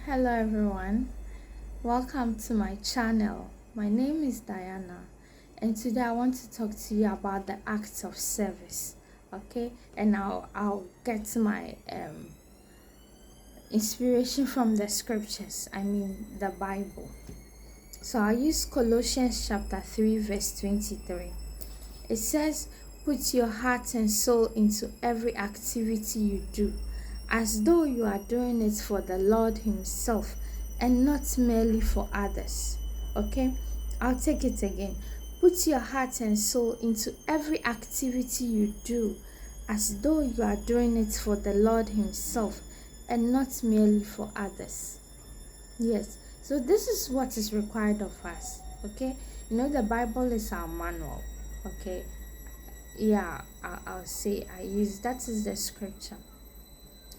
Hello everyone, welcome to my channel. My name is Diana, and today I want to talk to you about the acts of service. Okay, and I'll get to my inspiration from the scriptures, I mean the Bible. So I'll use Colossians chapter 3 verse 23. It says, put your heart and soul into every activity you do, as though you are doing it for the Lord Himself and not merely for others. Okay? I'll take it again. Put your heart and soul into every activity you do, as though you are doing it for the Lord Himself and not merely for others. Yes, so this is what is required of us. Okay? The Bible is our manual. Okay, yeah, I'll say I use that is the scripture.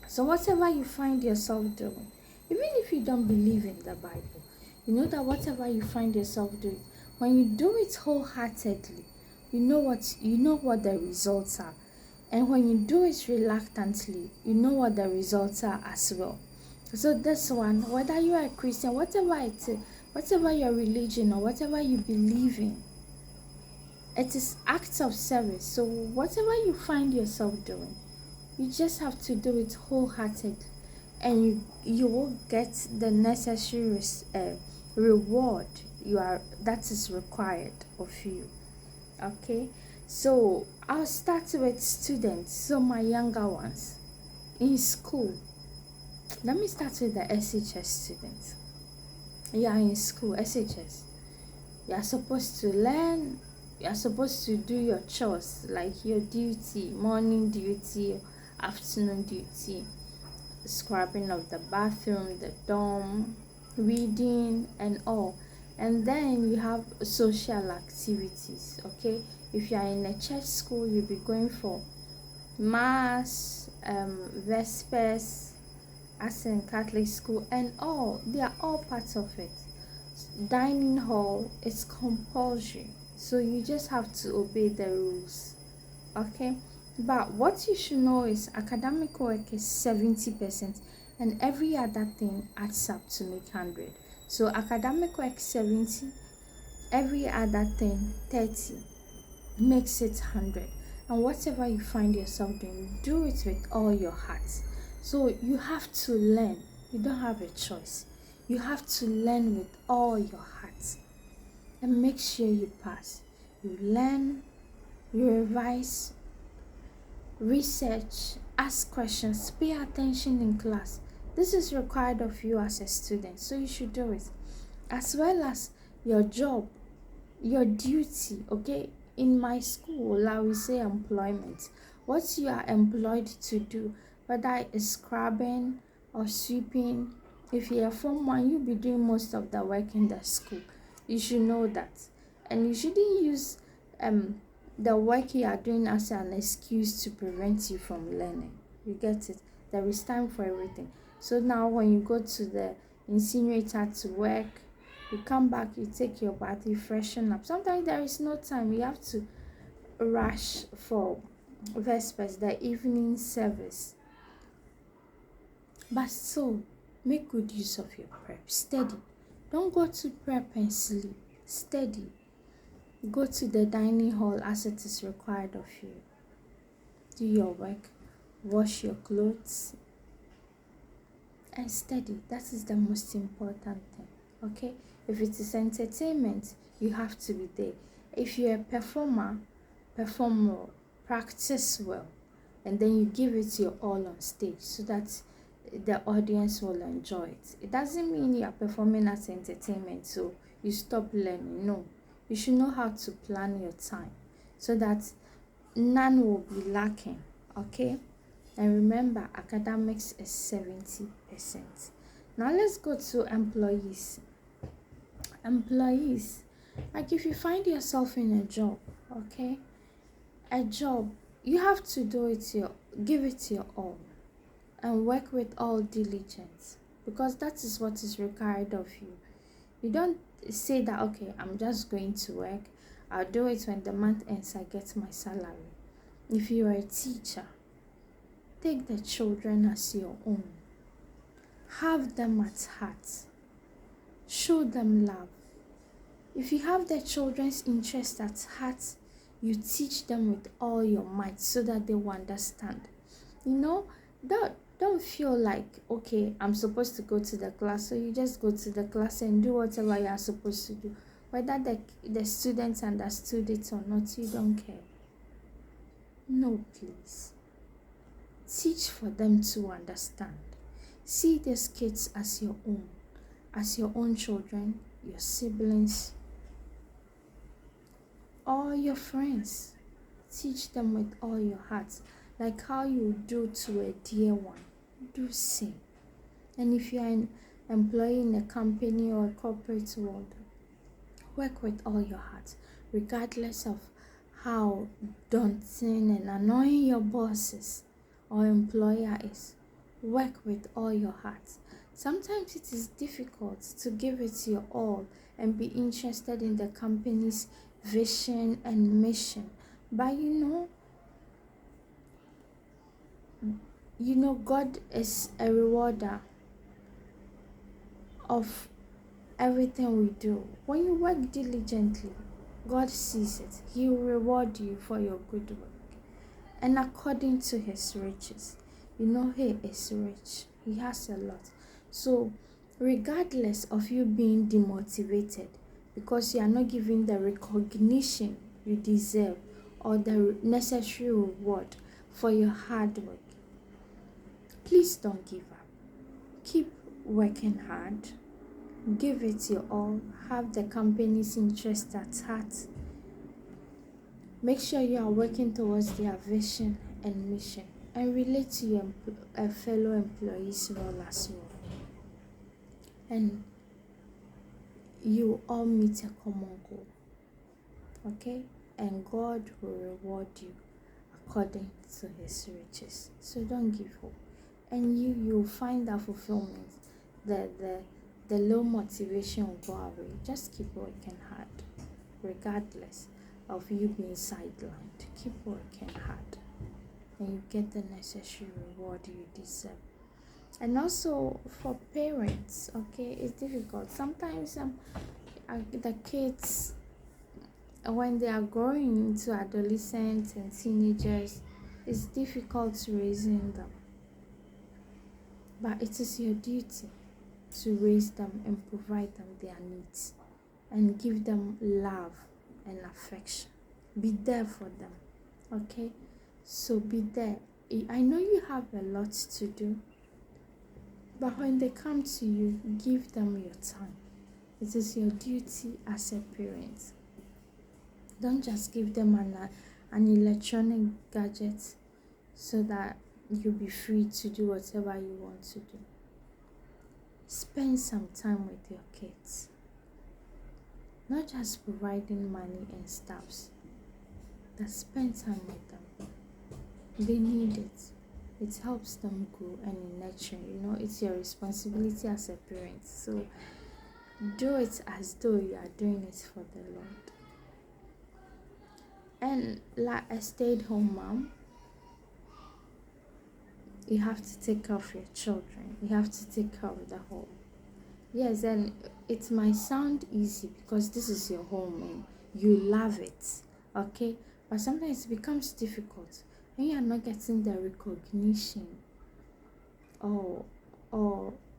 So whatever you find yourself doing, even if you don't believe in the Bible, you know that whatever you find yourself doing, when you do it wholeheartedly, you know what the results are. And when you do it reluctantly, you know what the results are as well. So this one, whether you are a Christian, whatever it is, whatever your religion or whatever you believe in, it is acts of service. So whatever you find yourself doing, you just have to do it wholeheartedly, and you will get the necessary reward that is required of you. Okay, so I'll start with students. So my younger ones in school. Let me start with the SHS students. Yeah, in school, SHS. You're supposed to learn, you're supposed to do your chores, like your duty, morning duty, afternoon duty, scrubbing of the bathroom, the dorm, reading and all. And then you have social activities. Okay, if you are in a church school, you'll be going for mass, vespers, as in Catholic school and all. They are all parts of it. Dining hall is compulsory, so you just have to obey the rules. Okay, but what you should know is academic work is 70% and every other thing adds up to make 100. So academic work 70, every other thing 30, makes it 100. And whatever you find yourself doing, do it with all your heart. So you have to learn. You don't have a choice. You have to learn with all your heart and make sure you pass. You learn, you revise, research, ask questions, pay attention in class. This is required of you as a student, so you should do it. As well as your job, your duty. Okay, in my school I will say employment, what you are employed to do, whether it's scrubbing or sweeping. If you're a form one, you'll be doing most of the work in the school. You should know that, and you shouldn't use the work you are doing as an excuse to prevent you from learning. You get it? There is time for everything. So now when you go to the incinerator to work, you come back, you take your bath, you freshen up. Sometimes there is no time. You have to rush for vespers, the evening service. But so, make good use of your prep. Steady. Don't go to prep and sleep. Steady. Go to the dining hall as it is required of you. Do your work. Wash your clothes. And steady. That is the most important thing. Okay? If it is entertainment, you have to be there. If you're a performer, perform well, practice well, and then you give it your all on stage so that the audience will enjoy it. It doesn't mean you are performing as entertainment, so you stop learning. No, you should know how to plan your time so that none will be lacking. Okay? And remember, academics is 70%. Now let's go to employees. Employees, like if you find yourself in a job, okay, a job, you have to give it your all and work with all diligence, because that is what is required of you. You don't say that, okay, I'm just going to work, I'll do it when the month ends, I get my salary. If you are a teacher, take the children as your own. Have them at heart. Show them love. If you have the children's interest at heart, you teach them with all your might so that they will understand. You know, don't feel like, okay, I'm supposed to go to the class, so you just go to the class and do whatever you are supposed to do. Whether the students understood it or not, you don't care. No, please. Teach for them to understand. See these kids as your own children, your siblings, or your friends. Teach them with all your heart, like how you do to a dear one. Do same. And if you are an employee in a company or a corporate world, work with all your heart, regardless of how daunting and annoying your bosses or employer is. Work with all your heart. Sometimes it is difficult to give it your all and be interested in the company's vision and mission. But you know God is a rewarder of everything we do. When you work diligently, God sees it. He will reward you for your good work. And according to his riches, he is rich. He has a lot. So regardless of you being demotivated because you are not given the recognition you deserve or the necessary reward for your hard work, please don't give up. Keep working hard. Give it your all. Have the company's interest at heart. Make sure you are working towards their vision and mission, and relate to your fellow employees role as well. And you all meet a common goal. Okay? And God will reward you according to his riches. So don't give hope. And you'll find that fulfillment. The low motivation will go away. Just keep working hard, regardless of you being sidelined. Keep working hard, and you get the necessary reward you deserve. And also for parents, okay, it's difficult. Sometimes the kids, when they are growing into adolescents and teenagers, it's difficult raising them. But it is your duty to raise them and provide them their needs and give them love and affection. Be there for them, okay? So be there. I know you have a lot to do, but when they come to you, give them your time. It is your duty as a parent. Don't just give them an electronic gadget so that you'll be free to do whatever you want to do. Spend some time with your kids. Not just providing money and stuffs, but spend time with them. They need it. It helps them grow and nurture. It's your responsibility as a parent. So do it as though you are doing it for the Lord. And like a stay-at-home mom, you have to take care of your children. You have to take care of the home. Yes, and it might sound easy because this is your home and you love it, okay? But sometimes it becomes difficult when you are not getting the recognition or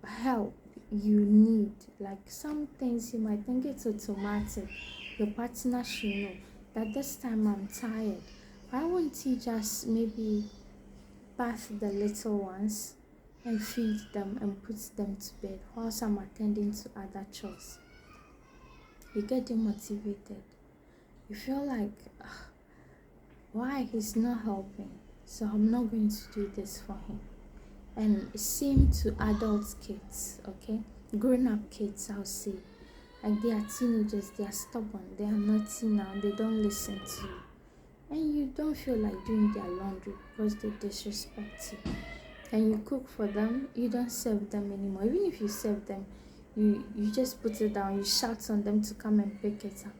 help you need. Like some things you might think it's automatic. Your partner should know that this time I'm tired. Why won't you just maybe bath the little ones and feed them and put them to bed whilst I'm attending to other chores? You get demotivated. You feel like, why he's not helping, so I'm not going to do this for him. And same to adult kids, okay? Grown-up kids, I'll say. Like they are teenagers, they are stubborn, they are naughty now, they don't listen to you. And you don't feel like doing their laundry because they disrespect you. And you cook for them, you don't serve them anymore. Even if you serve them, you just put it down, you shout on them to come and pick it up.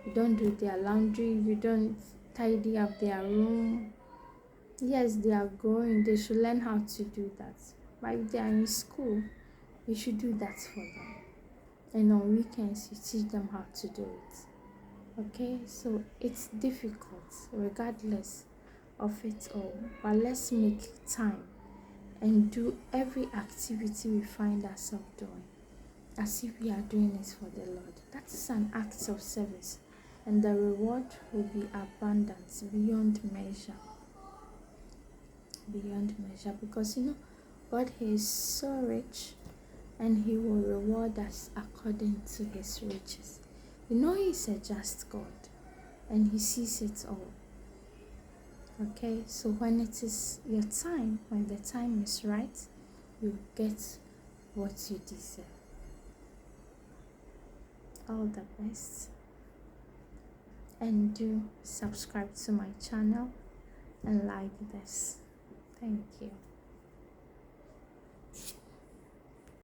You don't do their laundry, you don't tidy up their room. Yes, they are growing, they should learn how to do that. But if they are in school, you should do that for them. And on weekends, you teach them how to do it. Okay, so it's difficult regardless of it all, but let's make time and do every activity we find ourselves doing as if we are doing it for the Lord. That is an act of service, and the reward will be abundant beyond measure. Beyond measure, because God, He is so rich, and He will reward us according to His riches. He is a just God, and He sees it all. Okay, so when it is your time, when the time is right, you get what you deserve. All the best, and do subscribe to my channel and like this. Thank you.